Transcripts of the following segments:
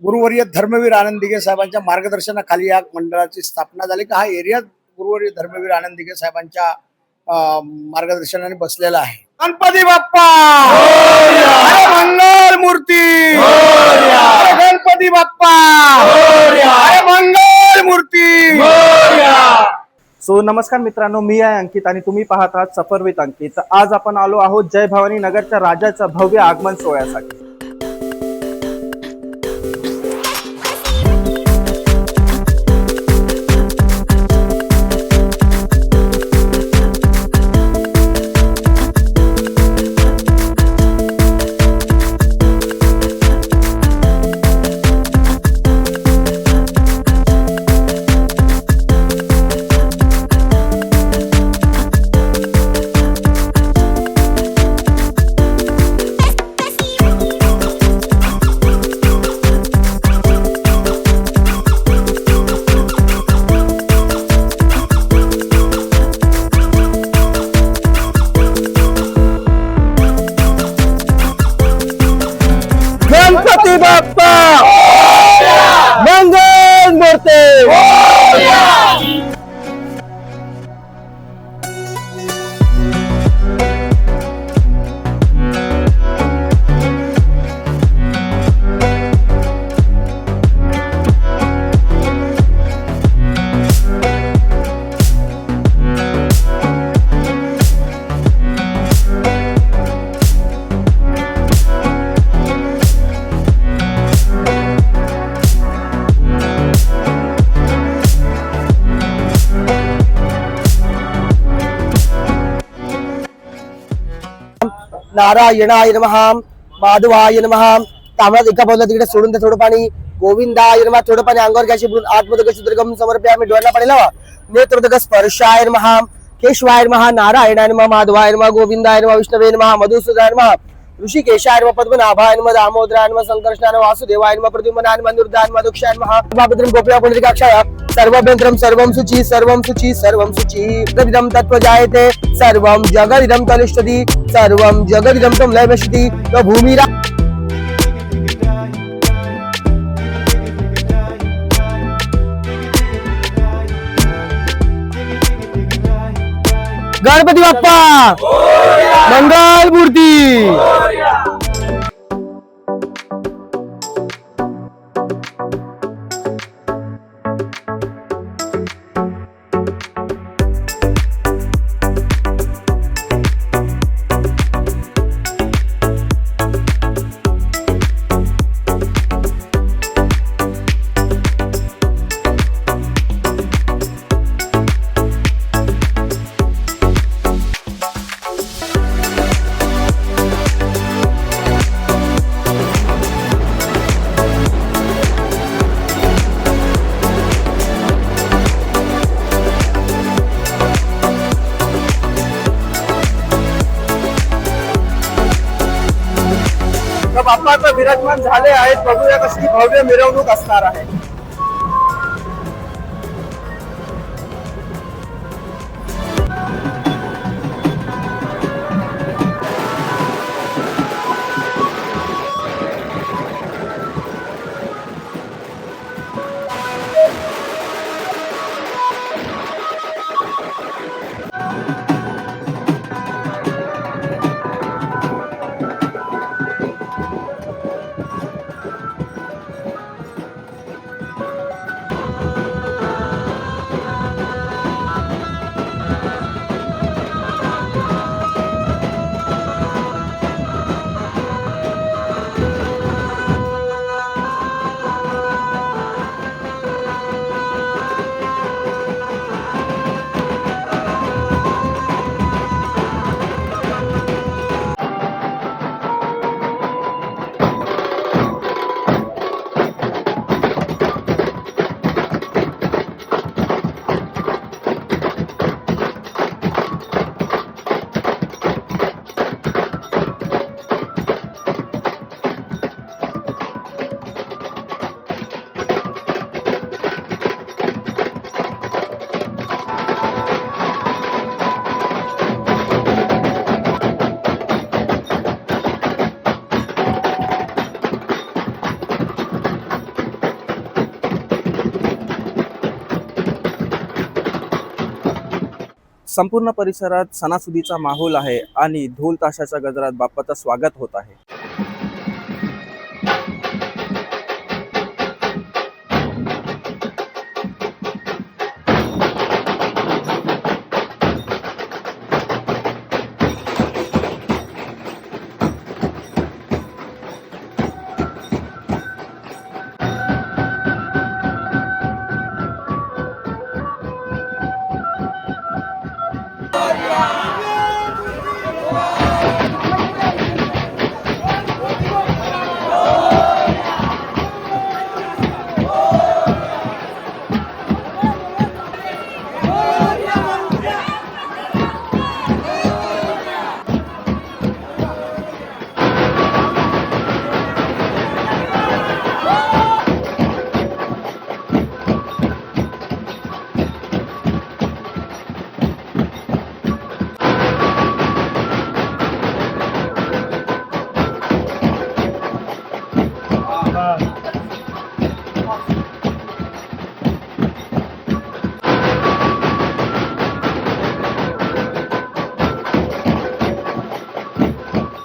गुरुवर्य धर्मवीर आनंद दिघे साहेबांच्या मार्गदर्शनाखाली या मंडळाची स्थापना झाली. का हा एरिया गुरुवर्य धर्मवीर आनंद दिघे साहेबांच्या मार्गदर्शनाने बसलेला आहे. गणपती बाप्पा अरे मंगल मूर्ती, गणपती बाप्पा अरे मंगल मूर्ती. सो नमस्कार मित्रांनो, मी आहे अंकित आणि तुम्ही पाहत आहात सफर विथ अंकित. आज आपण आलो आहोत जय भवानी नगरच्या राजाचं भव्य आगमन सोहळ्यासाठी. गणपती बाप्पा मंगल मूर्ती. नारायणाय नमः, माधवाय नमः. तांबडा एका बाजूला तिकडे सोडून थोडं पाणी. गोविंदाय नमः. थोडं पाणी अंगावर घ्यायचे. आत्मोदक सुदर्गम समर्पयामि. डोळ्याला पाणी लावा. नेत्रोदक स्पर्शाय नमः. केशवाय नमः. नारायणाय नमः. माधवाय नमः. गोविंदाय नमः. विष्णवे नमः. मधुसूदनाय नमः. ऋषिकेशाय नमः. पद्मनाभाय नमः. दामोदराय नमः. संकर्षणाय नमः. वासुदेवाय नमः. प्रद्युम्नाय नमः. निरुद्धाय नमः. दुक्षाय नमः. बापत्रं गोपिका पुंडरीकाक्षाय सर्वभ्यंतरं सर्वं शुचि सर्वं शुचि सर्वं शुचि. जगदिदं तत्त्वजायते सर्वं जगदिदं तलिष्ठति सर्वं जगदिदं तं लयमशति. तो भूमिरा गणपती बाप्पा मंगल मूर्ती. बाप्पा तर विराजमान झाले आहेत. बघूया कशी भव्य मिरवणूक असणार आहे. संपूर्ण परिसरात सणासुदीचा माहोल आहे आणि ढोल ताशाच्या गजरात बाप्पाचं स्वागत होत आहे.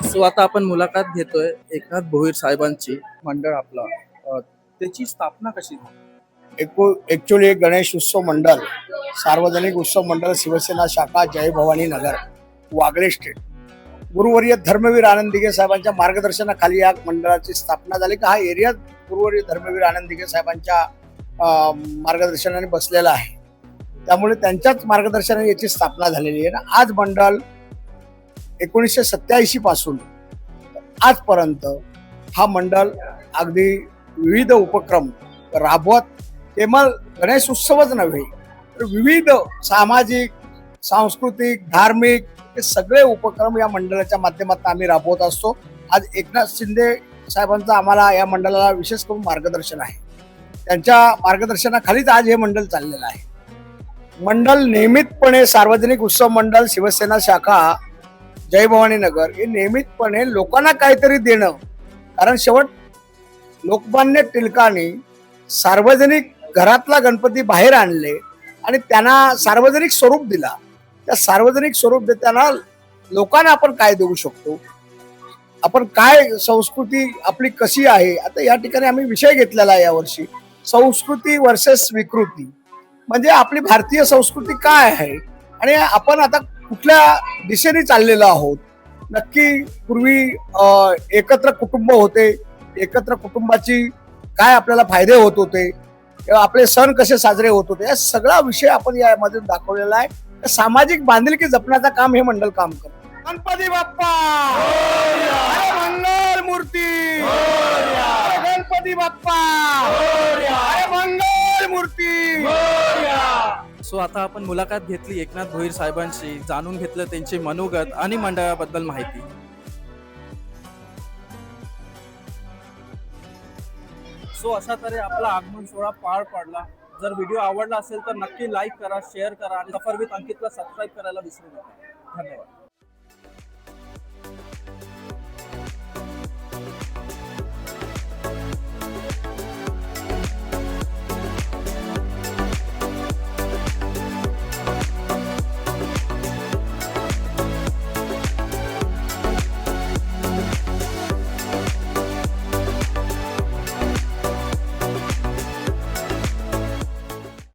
सो आता आपण मुलाखत घेतोय एकनाथ भोईर साहेबांची. मंडळ आपला त्याची स्थापना कशी झाली? ऍक्च्युली गणेश उत्सव मंडळ, सार्वजनिक उत्सव मंडळ, शिवसेना शाखा, जय भवानी नगर, वागळे स्टेट, गुरुवर्य धर्मवीर आनंद दिघे साहेबांच्या मार्गदर्शनाखाली या मंडळाची स्थापना झाली. का हा एरिया गुरुवर्य धर्मवीर आनंद दिघे साहेबांच्या मार्गदर्शनाने बसलेला आहे. त्यामुळे त्यांच्याच मार्गदर्शनाने याची स्थापना झालेली आहे ना. आज मंडळ 1987 पासून आजपर्यंत हा मंडळ अगदी विविध उपक्रम राबवत, केवळ गणेश उत्सवच नव्हे तर विविध सामाजिक, सांस्कृतिक, धार्मिक हे सगळे उपक्रम या मंडळाच्या माध्यमातून आम्ही राबवत असतो. आज एकनाथ शिंदे साहेबांचं आम्हाला या मंडळाला विशेष करून मार्गदर्शन आहे. त्यांच्या मार्गदर्शनाखालीच आज हे मंडळ चाललेलं आहे. मंडळ नियमितपणे सार्वजनिक उत्सव मंडळ, शिवसेना शाखा, जय भवानी नगर हे नियमितपणे लोकांना काहीतरी देणं, कारण शेवट लोकमान्य टिळकांनी सार्वजनिक घरातला गणपती बाहेर आणले आणि त्यांना सार्वजनिक स्वरूप दिला. त्या सार्वजनिक स्वरूप देताना लोकांना आपण काय देऊ शकतो, आपण काय संस्कृती आपली कशी आहे. आता या ठिकाणी आम्ही विषय घेतलेला आहे यावर्षी, संस्कृती वर्सेस विकृती, म्हणजे आपली भारतीय संस्कृती काय आहे आणि आपण आता कुठल्या दिशेने चाललेलो आहोत. नक्की पूर्वी एकत्र कुटुंब होते, एकत्र कुटुंबाची काय आपल्याला फायदे होत होते, आपले सण कसे साजरे होत होते, या सगळा विषय आपण यामध्ये दाखवलेला आहे. सामाजिक बांधिलकी जपण्याचं काम हे मंडळ काम करतं. गणपती बाप्पा, अरे मंगल मूर्ती, गणपती बाप्पा, अरे मंगल मूर्ती. सो आता आपण मुलाखत घेतली एकनाथ भोईर साहेबांशी, जाणून घेतलं त्यांचे मनोगत आणि मंडळाबद्दल माहिती. सो अशा तऱ्हे आपला आगमन सोहळा पार पडला. जर व्हिडिओ आवडला असेल तर नक्की लाईक करा, शेअर करा आणि सफर विथ अंकितला सबस्क्राईब करायला विसरू नका. धन्यवाद.